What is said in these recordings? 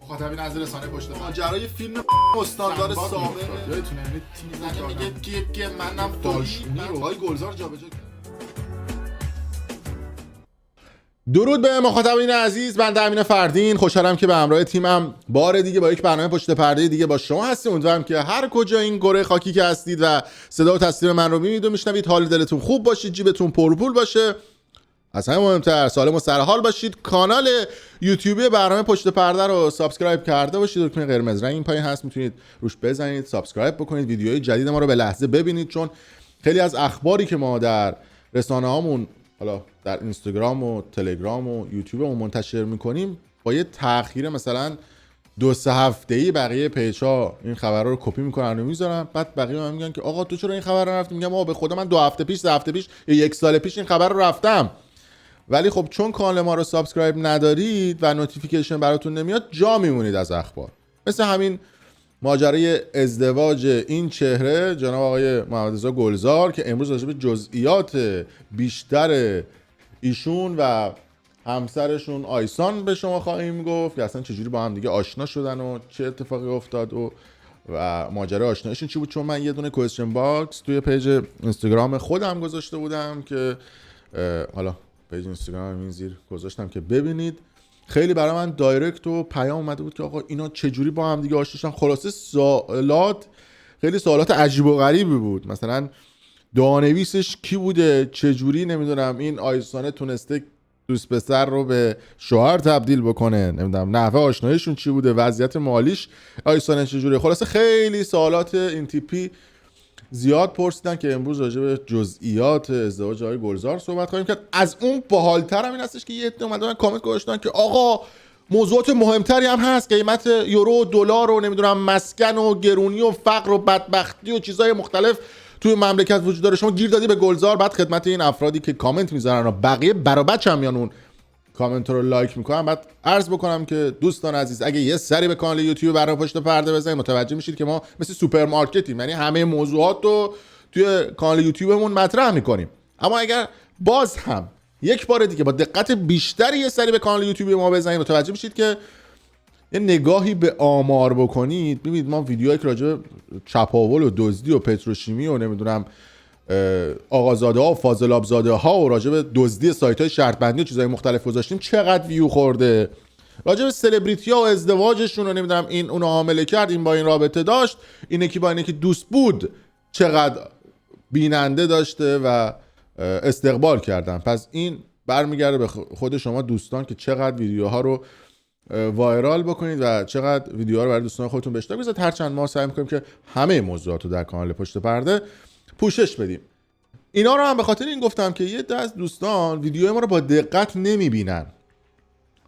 مخاطبین از رسانه پشت پرده ماجرای فیلم استاندار سابق یادتونه یعنی تیم میگه که منم داشتونی رو های گلزار جابجا کرد. درود به مخاطبین عزیز، من امین فردین خوشحالم که به همراه تیمم بار دیگه با یک برنامه پشت پرده دیگه با شما هستیم. امیدوارم که هر کجا این گره خاکی که هستید و صدا و تصویر من رو میبینید و میشنوید حال دلتون خوب باشید، جیبتون پرپول باشه، از همه مهمتر سالم و سرحال باشید. کانال یوتیوبی برنامه پشت پرده رو سابسکرایب کرده باشید، دکمه قرمز رنگ این پایین هست، میتونید روش بزنید، سابسکرایب بکنید، ویدیوهای جدید ما رو به لحظه ببینید، چون خیلی از اخباری که ما در رسانه‌هامون، حالا در اینستاگرام و تلگرام و یوتیوبمون منتشر میکنیم، با یه تأخیر مثلا 2-3 هفته‌ای بقیه پیج‌ها این خبرها رو کپی میکنن و میذارن، بعد بقیه من میگن که آقا تو چرا این خبر رو رفتی؟ میگم آقا به خدا من 2 هفته پیش، 3 هفته پیش یا 1 سال پیش این خبر رو رفتم، ولی خب چون کانال ما رو سابسکرایب ندارید و نوتیفیکیشن براتون نمیاد، جا میمونید از اخبار. مثل همین ماجرای ازدواج این چهره جناب آقای محمد رضا گلزار که امروز راجع به جزئیات بیشتر ایشون و همسرشون آیسان به شما خواهیم گفت که اصلا چجوری با هم دیگه آشنا شدن و چه اتفاقی افتاد و ماجرای آشناییشون چی بود. چون من یه دونه کوئسچن باکس توی پیج اینستاگرام خودم گذاشته بودم که حالا پیج اینستاگرام این زیر گذاشتم که ببینید، خیلی برای من دایرکت و پیام اومده بود که آقا اینا چجوری با هم دیگه آشنا شدن. خلاصه خیلی سوالات عجیب و غریبی بود، مثلا دانویسش کی بوده، چجوری نمیدونم این آیسانه تونسته دوست پسر رو به شوهر تبدیل بکنه، نمیدونم نحوه آشناییشون چی بوده، وضعیت مالیش آیسانه چجوریه. خلاصه خیلی سوالات این تیپی زیاد پرسیدن که امروز راجع به جزئیات ازدواج آقای گلزار صحبت خواهیم کرد. از اون باحال‌تر هم این هستش که یه عده اومدن کامنت گذاشتن که آقا موضوعات مهمتری هم هست، قیمت یورو و دلار و نمیدونم مسکن و گرونی و فقر و بدبختی و چیزهای مختلف توی مملکت وجود داره، شما گیر دادی به گلزار. بعد خدمت این افرادی که کامنت میذارن و بقیه برا بچه هم میان اون کامنت رو لایک میکنن، بعد عرض بکنم که دوستان عزیز اگه یه سری به کانال یوتیوب برنامه پشت پرده بزنید متوجه میشید که ما مثل سوپرمارکتیم، یعنی همه موضوعات رو توی کانال یوتیوبمون مطرح میکنیم. اما اگر باز هم یک بار دیگه با دقت بیشتری یه سری به کانال یوتیوب ما بزنید متوجه میشید که یه نگاهی به آمار بکنید، ببینید ما ویدیوهایی که راجع به چپاول و دزدی و پتروشیمی و نمیدونم آقازاده ها و فاضلاب زاده ها و راجع به دزدی سایت های شرط بندی و چیزهای مختلف گذاشتیم، چقدر ویو خورده. راجع به سلبریتی ها و ازدواجشون رو نمیدونم این اونو حامله کرد، این با این رابطه داشت، این یکی با این یکی دوست بود، چقدر بیننده داشته و استقبال کردن. پس این برمیگرده به خود شما دوستان که چقدر ویدیوها رو وایرال بکنید و چقدر ویدیوها رو برای دوستان خودتون به اشتراک بذارید. هرچند ما سعی می‌کنیم که همه موضوعات رو در کانال پشت پرده پوشش بدیم. اینا رو هم به خاطر این گفتم که یه دست دوستان ویدیوهای ما رو با دقت نمیبینن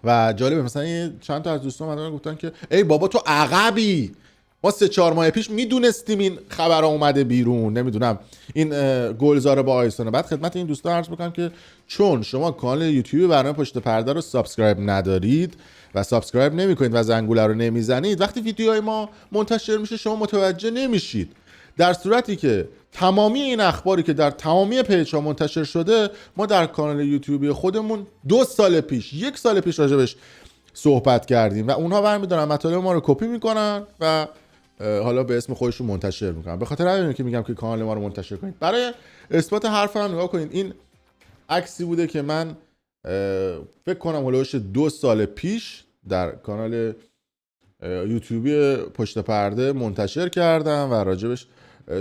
و جالبه مثلا چند تا از دوستان اومدن گفتن که ای بابا تو عقبی، ما 3-4 ماه پیش میدونستیم این خبر اومده بیرون، نمیدونم این گلزار با آیسانه. بعد خدمت این دوستان عرض بکنم که چون شما کانال یوتیوب برنامه پشت پرده رو سابسکرایب ندارید و سابسکرایب نمی‌کنید و زنگوله رو نمیزنید، وقتی ویدیوهای ما منتشر میشه شما متوجه نمیشید. در صورتی که تمامی این اخباری که در تمامی پیج ها منتشر شده ما در کانال یوتیوبی خودمون 2 سال پیش، 1 سال پیش راجبش صحبت کردیم و اونها برمی‌دارن مطالب ما رو کپی میکنن و حالا به اسم خودشون منتشر میکنن. به خاطر همینه که میگم که کانال ما رو منتشر کنید. برای اثبات حرفم نگاه کنید، این عکسی بوده که من فکر کنم هولوش 2 سال پیش در کانال یوتیوبی پشت پرده منتشر کردم و راجبش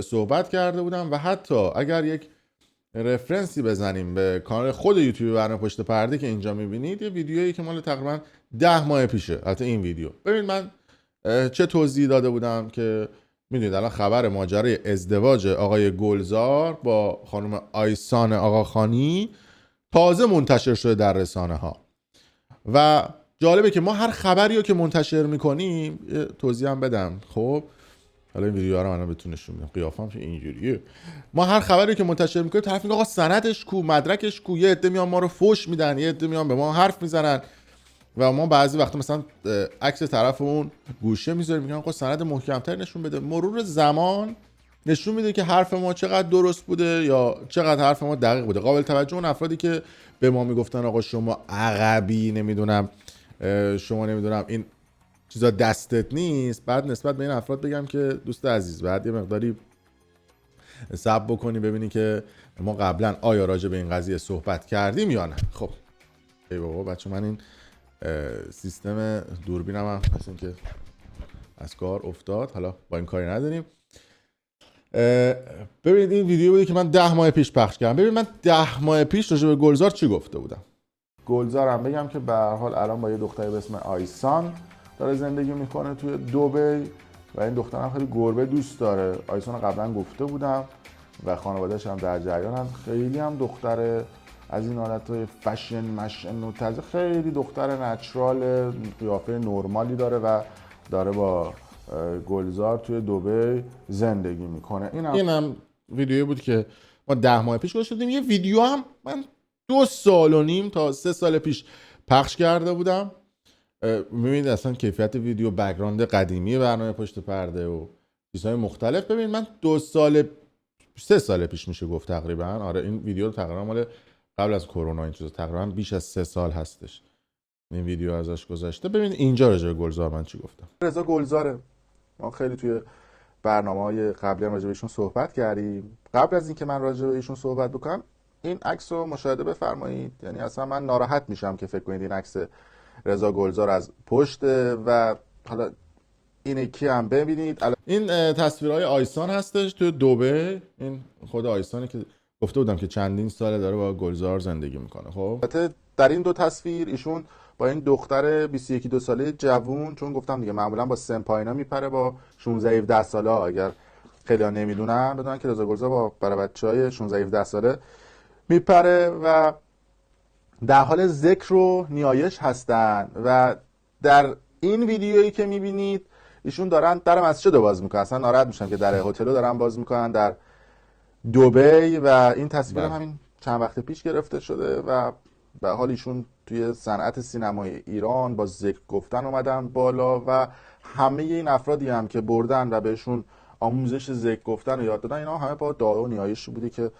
صحبت کرده بودم و حتی اگر یک رفرنسی بزنیم به کانال خود یوتیوب برنامه پشت پرده که اینجا میبینید، یه ویدیویی که مال تقریبا 10 ماه پیشه، البته این ویدیو ببین من چه توضیح داده بودم که میدونید الان خبر ماجرای ازدواج آقای گلزار با خانم آیسان آقاخانی تازه منتشر شده در رسانه ها و جالبه که ما هر خبری رو که منتشر میکنیم توضیح هم بدم. خب حالا این ویدیوها رو من بهتون نشون میدم، قیافم که اینجوریه. ما هر خبری که منتشر میکنیم طرف میگه آقا سندش کو، مدرکش کو، یه عده میان ما رو فوش میدن، یه عده میان به ما حرف میزنن و ما بعضی وقتا مثلا عکس طرفمون گوشه میذاریم میگن آقا سند محکم‌تر نشون بده. مرور زمان نشون میده که حرف ما چقدر درست بوده یا چقدر حرف ما دقیق بوده. قابل توجه اون افرادی که به ما میگفتن آقا شما عقبی، نمیدونم شما نمیدونم این چیزا دستت نیست، بعد نسبت به این افراد بگم که دوست عزیز بعد یه مقداری صبر بکنی ببینی که ما قبلا آیا راجع به این قضیه صحبت کردیم یا نه. خب ای بابا بچه من این سیستم دوربینم هم مثل این که از کار افتاد، حالا با این کاری نداریم. ببینید این ویدیو بودی که من 10 ماه پیش پخش کردم. ببینید من 10 ماه پیش راجع به گلزار چی گفته بودم. گلزارم بگم که به هر حال الان با یه دختری به اسم آیسان داره زندگی میکنه توی دبی و این دخترم خیلی گربه دوست داره. آیسان رو قبلا گفته بودم و خانواده‌اش هم در جریانن. خیلی هم دختر از این حالتهای فشن مشن و تازه خیلی دختر نچرال، قیافه نرمالی داره و داره با گلزار توی دبی زندگی میکنه. اینم ویدیویی بود که ما 10 ماه پیش گذاشته بودیم. یه ویدیو هم من 2.5 سال تا 3 سال پیش پخش کرده بودم. میبینید اصلا کیفیت ویدیو، بک‌گراند قدیمی برنامه پشت پرده و چیزهای مختلف. ببینید من 3 سال پیش میشه گفت تقریبا. آره این ویدیو تقریبا مال قبل از کرونا این چیزا، تقریبا بیش از 3 سال هستش این ویدیو ازش گذاشته. ببینید اینجا راجع به گلزار من چی گفتم. رضا گلزاره، ما خیلی توی برنامه‌های قبلی هم راجع به ایشون صحبت کردیم. قبل از اینکه من راجع به ایشون صحبت بکنم این عکس رو مشاهده بفرمایید. یعنی اصلا من ناراحت میشم که فکر کنید این عکس رضا گلزار از پشته و حالا این یکی هم ببینید. این تصویرهای آیسان هستش توی دبی. این خود آیسانی که گفته بودم که چندین ساله داره با گلزار زندگی میکنه. خب در این دو تصویر ایشون با این دختر 21-22 ساله جوون، چون گفتم دیگه معمولا با سن پایینا میپره، با 16-17 ساله ها. اگر خیلی‌ها نمیدونن بدونن که رضا گلزار با برای بچهای 16-17 ساله میپره و در حال ذکر و نیایش هستن. و در این ویدیویی که میبینید ایشون دارن در مسجد رو باز میکنن. اصلا ناراحت میشن که در هتل رو دارن باز میکنن در دبی و این تصویر همین چند وقت پیش گرفته شده و به حال ایشون توی صنعت سینمای ایران با ذکر گفتن اومدن بالا و همه این افرادی هم که بردن و بهشون آموزش ذکر گفتن رو یاد دادن، اینا همه با دعا و نیایش بودی که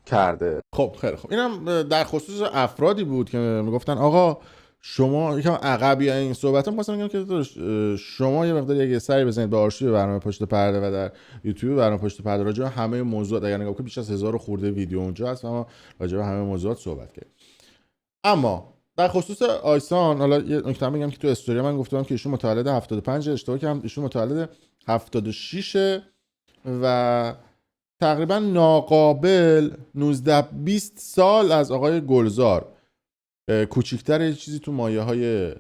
کرده. خب خیلی خب، اینم در خصوص افرادی بود که میگفتن آقا شما یکم عقبی این صحبتام خواستم بگم که شما یه مقدار یه سری بزنید به آرشیو برنامه پشت پرده و در یوتیوب برنامه پشت پرده راجع به همه موضوعات، اگر نگاه کنید بیش از 1000 خورده ویدیو اونجا هست و ما راجع به همه موضوعات صحبت کردیم. اما در خصوص آیسان حالا یه نکته بگم که تو استوری من گفتم که ایشون متولد 75، اشتباه کردم، ایشون متولد 76 و تقریبا ناقابل 19-20 سال از آقای گلزار کوچیک‌تر یه چیزی تو مایه‌های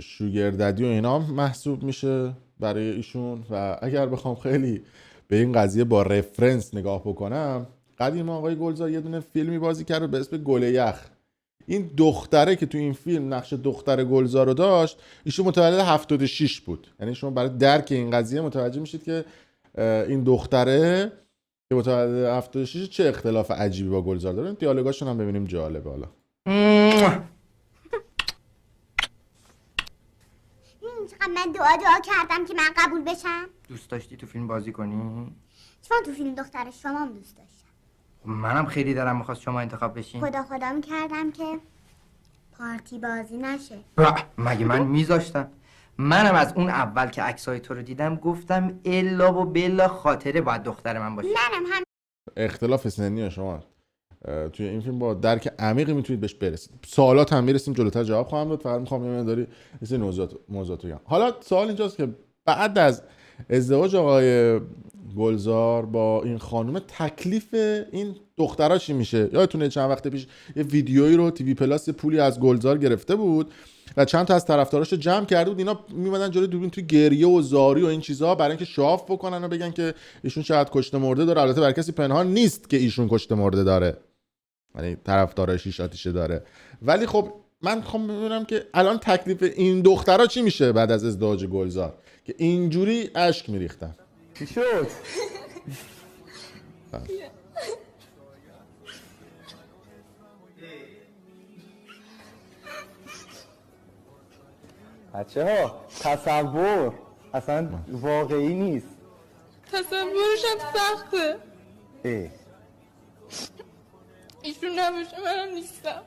شوگرددی و اینا محسوب میشه برای ایشون. و اگر بخوام خیلی به این قضیه با رفرنس نگاه بکنم، قدیم آقای گلزار یه دونه فیلمی بازی کرد به اسم گل یخ. این دختره که تو این فیلم نقش دختر گلزار رو داشت ایشون متولد 76 بود. یعنی شما برای درک این قضیه متوجه میشید که این دختره که متولد 76 چه اختلاف عجیبی با گلزار داره. دیالوگاشون هم ببینیم جالبه. حالا چقدر من دعا کردم که من قبول بشم. دوست داشتی تو فیلم بازی کنی؟ چون تو فیلم دختر شمام دوست داشتم. خب منم خیلی دارم میخواست شما انتخاب بشین. خدا میکردم که پارتی بازی نشه. مگه من میذاشتم؟ منم از اون اول که عکسای تو رو دیدم گفتم الا و بلا خاطره باید دختر من باشه. منم هم. اختلاف سنی شما توی این فیلم با درک عمیقی میتونید بهش برسید. سوالات هم میرسیم جلوتر جواب خواهم داد. فقط میخوام یه مقداری این موضوعات بگم. حالا سوال اینجاست که بعد از ازدواج آقای گلزار با این خانم تکلیف این دخترها چی میشه؟ یادتونه چند وقت پیش یه ویدیویی رو تیوی پلاس پولی از گلزار گرفته بود و چند تا از طرفداراش رو جمع کرده بود. اینا میمدن جلوی دوربین توی گریه و زاری و این چیزها برای اینکه شاف بکنن و بگن که ایشون شاید کشته مرده داره. البته برای کسی پنهان نیست که ایشون کشته مرده داره، یعنی طرفدارای شیش آتیشه داره. ولی خب من میخوام ببینم که الان تکلیف این دخترها چی میشه بعد از ازدواج گلزار که اینجوری اشک میریختن. چی شد؟ بچه ها تصور اصلا واقعی نیست. تصورش هم سخته. ای ایشون نباشه منم نیستم.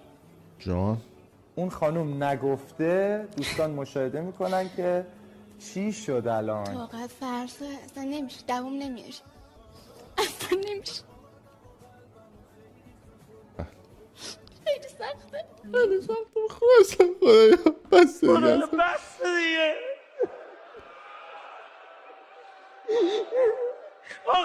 جان اون خانم نگفته دوستان مشاهده میکنن که چی شد الان. طاقت فرسا اصلا نمیشه، دوام نمیشه، اصلا نمیشه. خیلی سخته. خیلی سخته. خواستم خدایا بس دیگه.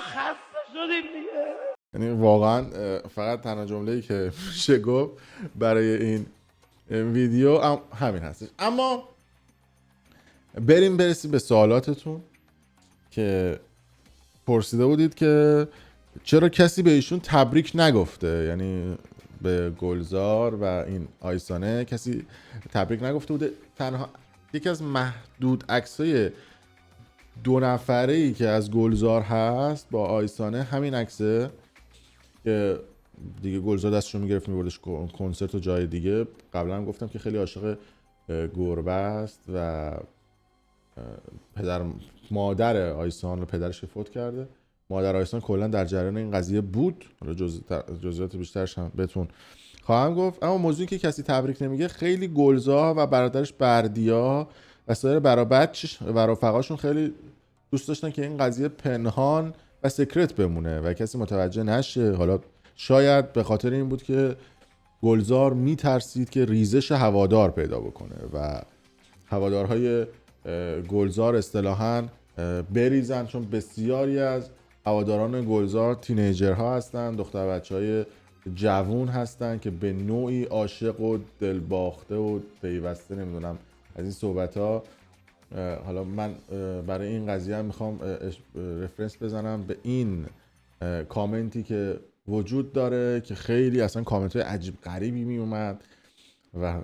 خسته شدیم دیگه. یعنی واقعا فقط تنها جمله‌ای که میشه گفت برای این ویدیو همین هستش. اما برسیم به سوالاتتون که پرسیده بودید که چرا کسی به ایشون تبریک نگفته، یعنی به گلزار و این آیسانه کسی تبریک نگفته بوده. تنها یکی از محدود عکسای 2 نفره‌ای که از گلزار هست با آیسانه همین عکسه که دیگه گلزار دستشو میگرفت میبردش کنسرت و جای دیگه. قبلا هم گفتم که خیلی عاشق گربه است و مادر آیسان رو پدرش فوت کرده. مادر آیسان کلا در جریان این قضیه بود. حالا جزئیات بیشترش هم بهتون خواهم گفت. اما موضوعی که کسی تبریک نمیگه، خیلی گلزار و برادرش بردیا و سایر برافقاشون خیلی دوست داشتن که این قضیه پنهان و سکرت بمونه و کسی متوجه نشه. حالا شاید به خاطر این بود که گلزار میترسید که ریزش هوادار پیدا بکنه و هوادارهای گلزار اصطلاحاً بریزن، چون بسیاری از هواداران گلزار تینیجرها هستن، دختر بچهای جوون هستن که به نوعی عاشق و دلباخته و پیوسته، نمیدونم از این صحبت ها. حالا من برای این قضیه هم میخوام رفرنس بزنم به این کامنتی که وجود داره که خیلی اصلا کامنت های عجیب غریبی میومد و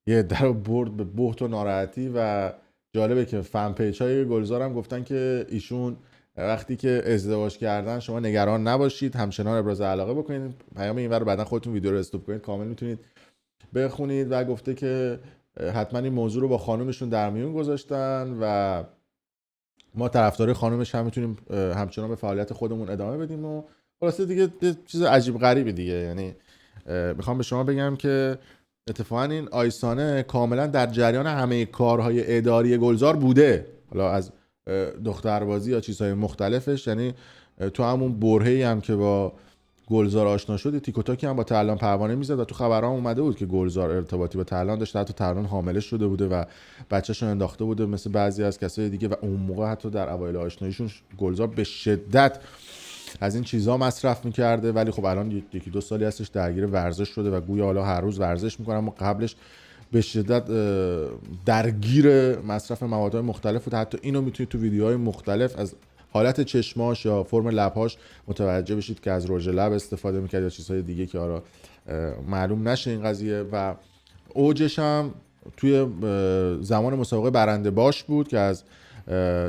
یه در برد به بهت و ناراحتی. و جالبه که فن پیج های گلزار هم گفتن که ایشون وقتی که ازدواج کردن شما نگران نباشید، همچنان ابراز علاقه بکنید. پیام اینور بعدن خودتون ویدیو رو استاپ کنید کامل میتونید بخونید. و گفته که حتما این موضوع رو با خانومشون در میون گذاشتن و ما طرفدار خانومش هم میتونیم همچنان به فعالیت خودمون ادامه بدیم. و خلاصه دیگه چیز عجیب غریبی دیگه. یعنی میخوام به شما بگم که اتفاقا این آیسانه کاملا در جریان همه کارهای اداری گلزار بوده، حالا از دختربازی یا چیزهای مختلفش. یعنی تو همون برهه‌ای هم که با گلزار آشنا شد، تیک و تاکی هم با ترلان پروانه میزد و تو خبرام اومده بود که گلزار ارتباطی با ترلان داشته، حتی ترلان حامله شده بوده و بچه‌شو انداخته بوده مثل بعضی از کسای دیگه. و اون موقع حتی در اوایل آشناییشون گلزار به شدت از این چیزها مصرف میکرده، ولی خب الان 1-2 سالی هستش درگیر ورزش شده و گویا حالا هر روز ورزش میکنه، اما قبلش به شدت درگیر مصرف موادهای مختلف بود. حتی اینو میتونید تو ویدیوهای مختلف از حالت چشماش یا فرم لبهاش متوجه بشید که از رژ لب استفاده میکرد یا چیزهای دیگه که حالا معلوم نشه این قضیه. و اوجش هم توی زمان مسابقه برنده باش بود که از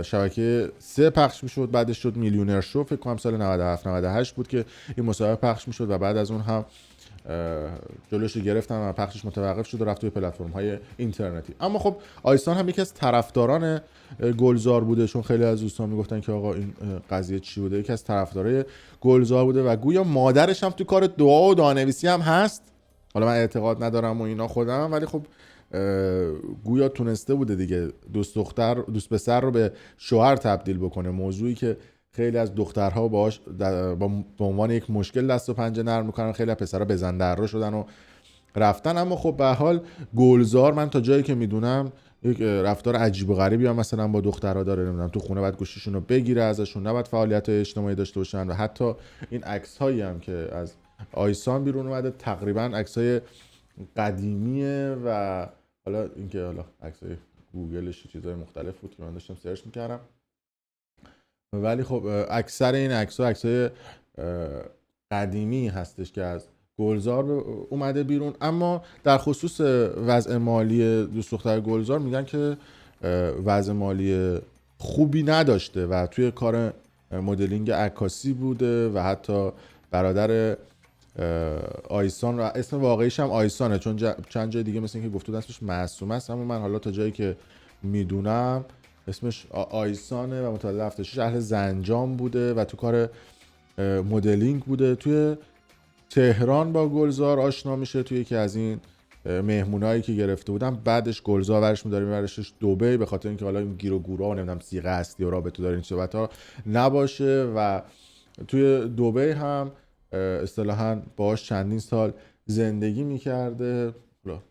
شبکه 3 پخش میشد، بعدش شد میلیونر شو، فکر کنم سال 97-98 بود که این مسابقه پخش میشد و بعد از اون هم جلوش گرفتن و پخشش متوقف شد و رفت توی پلتفرم های اینترنتی. اما خب آیسان هم یکی از طرفداران گلزار بوده، چون خیلی از دوستان میگفتن که آقا این قضیه چی بوده. یکی از طرفدارای گلزار بوده و گویا مادرش هم تو کار دعا و دعانویسی هم هست. حالا من اعتقاد ندارم و اینا خودم، ولی خب گویا تونسته بوده دیگه دوست پسر رو به شوهر تبدیل بکنه، موضوعی که خیلی از دخترها باهاش به عنوان یک مشکل دست و پنجه نرم میکنن. خیلی از پسرها بزن درا شدن و رفتن. اما خب به حال گلزار من تا جایی که میدونم یک رفتار عجیب و غریبی هم مثلا با دخترها داره. نمیدونم تو خونه باید گوشیشون رو بگیره ازشون، نباید فعالیت اجتماعی داشته باشن. و حتی این عکس هایی هم که از آیسان بیرون اومده تقریبا عکس های قدیمیه و حالا اینکه حالا عکسای گوگلش چیزای مختلف بود که من داشتم سرچ میکردم، ولی خب اکثر این عکسای قدیمی هستش که از گلزار اومده بیرون. اما در خصوص وضع مالی دوست دختر گلزار میگن که وضع مالی خوبی نداشته و توی کار مدلینگ عکاسی بوده و حتی برادر آیسان و اسم واقعیش هم آیسانه، چون چند جای دیگه مثل اینکه گفته اسمش معصومه است، اما من حالا تا جایی که میدونم اسمش آیسانه و متولد 76 اهل زنجان بوده و تو کار مدلینگ بوده. توی تهران با گلزار آشنا میشه توی یکی از این مهمونایی که گرفته بودم، بعدش گلزار ورش می‌داره میبرشش دبی، به خاطر اینکه حالا این گیر و گورا و نمیدونم سیغه هستی و رابطه داره این صحبت‌ها نباشه. و توی دبی هم اصطلاحاً باهاش چندین سال زندگی می‌کرده.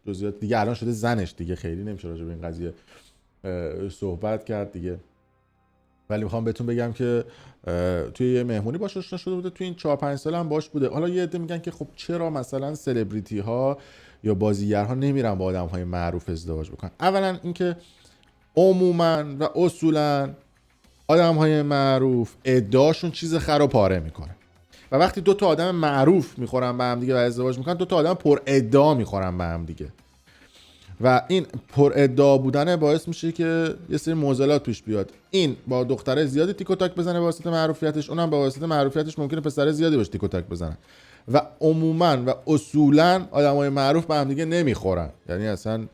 جزئیات دیگه الان شده زنش دیگه، خیلی نمیشه راجع به این قضیه صحبت کرد دیگه. ولی میخوام بهتون بگم که توی یه مهمونی باش آشنا شده بوده، توی این 4-5 سال هم باش بوده. حالا یه عده میگن که خب چرا مثلا سلبریتی ها یا بازیگرها نمیرن با آدم های معروف ازدواج بکنن؟ اولا اینکه عموما و اصولا آدم های معروف ادعاشون چیز خر و پاره میکنه و وقتی دو تا آدم معروف میخورن به هم دیگه و ازدواج میکنن، دو تا آدم پر ادعا میخورن به هم دیگه و این پر ادعا بودن باعث میشه که یه سری معضلات پیش بیاد. این با دختره زیادی تیک و تاک بزنه به واسطه معروفیتش، اونم به واسطه معروفیتش ممکنه پسر زیادی باشه تیک و تاک بزنن و عموما و اصولا آدمای معروف به هم دیگه نمیخورن. یعنی اصلا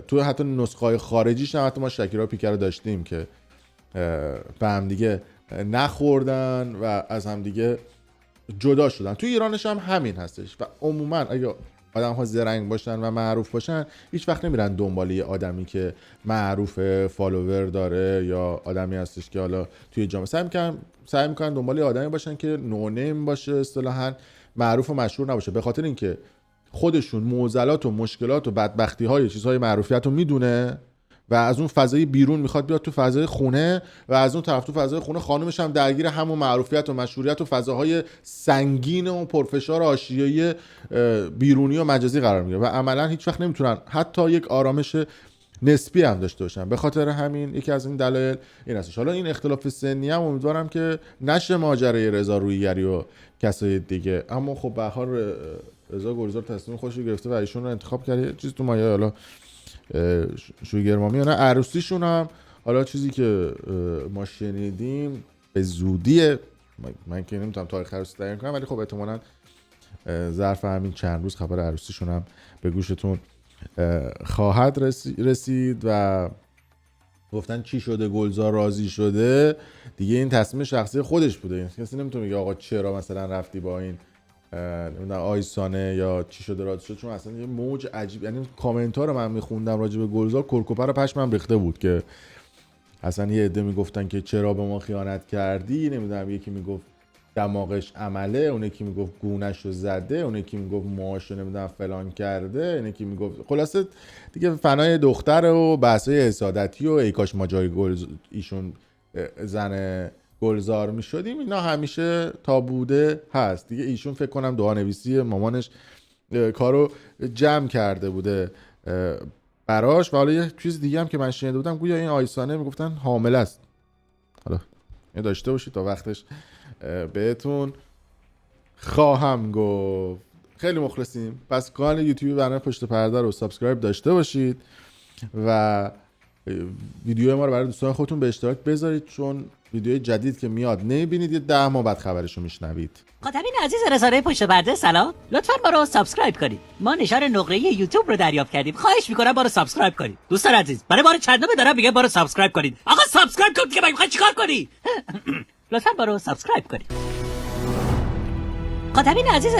تو حتی نسخه‌های خارجیش هم، حتی ما شکیرا و پیکر رو داشتیم که به هم دیگه نخوردن و از هم دیگه جدا شدن. تو ایرانش هم همین هستش و عموما اگه آدم ها زرنگ باشن و معروف باشن هیچ وقت نمیرن دنبال یه آدمی که معروف، فالوور داره یا آدمی هستش که حالا توی جامعه سعی میکنن دنبال یه آدمی باشن که نو نیم باشه، اصطلاحاً معروف و مشهور نباشه، به خاطر اینکه خودشون معضلات و مشکلات و بدبختی های چیزهای معروفیت رو میدونه و از اون فضای بیرون میخواد بیاد تو فضای خونه و از اون طرف تو فضای خونه خانومش هم درگیر همون معروفیت و مشهوریت و فضاهای سنگین و پرفشار آشیایی بیرونی و مجازی قرار میگیره و عملا هیچ وقت نمیتونن حتی یک آرامش نسبی هم داشته باشن. به خاطر همین یکی از این دلایل این هستش. حالا این اختلاف سنی هم امیدوارم که نشه ماجرای رضا رویگری و کسای دیگه، اما خب به هر حال رضا گلزار تصمیم خودش رو گرفته و ایشون رو انتخاب کرده. چیز تو مایه حالا شوگرمامی یا نه عروسیشون هم حالا چیزی که ما شنیدیم به زودیه، من که نمیتونم تاریخ عروسی تعیین کنم ولی خب احتمالاً ظرف همین چند روز خبر عروسیشون هم به گوشتون خواهد رسید و گفتن چی شده گلزار راضی شده دیگه، این تصمیم شخصی خودش بوده. کسی نمیتونه بگه آقا چرا مثلا رفتی با این نمیدونم آیسانه یا چی شده راضی شد، چون اصلا یه موج عجیب، یعنی کامنت ها رو من میخوندم راجع به گلزار کرکوپر رو پشمم ریخته بود که اصلا یه عده میگفتن که چرا به ما خیانت کردی، نمیدونم یکی میگفت دماغش عمله، اون یکی میگفت گونه‌ش رو زده، اون یکی میگفت موهاشو نمیدونم فلان کرده، اون یکی میگفت خلاصه دیگه فنای دختر و بحثای حسادتی و ای کاش ما جای ایشون زن گلزار میشدیم، اینا همیشه تا بوده هست دیگه. ایشون فکر کنم دعانویسی مامانش کارو جمع کرده بوده براش و حالا یه چیز دیگه هم که من شنیده بودم گویا این آیسانه میگفتن حامله است. حالا این داشته باشید تا وقتش بهتون خواهم گفت. خیلی مخلصیم. پس کانال یوتیوب برنامه پشت پرده رو سابسکرایب داشته باشید و ویدیو ما رو برای دوستان خودتون به اشتراک بذارید، چون ویدیوی جدید که میاد نمیبینید، یه 10 ماه بعد خبرشو میشنوید. مخاطبین عزیز رسانه پشت پرده سلام، لطفاً ما رو سابسکرایب کنید. ما نشان نقره یوتیوب رو دریافت کردیم، خواهش میکنم ما رو سابسکرایب کنید. دوستان عزیز برای بار چندمه دارم میگم ما رو سابسکرایب کنید. آقا سابسکرایب کن که من میخوای چیکار کنی؟ لطفاً ما رو سابسکرایب کنید. مخاطبین عزیز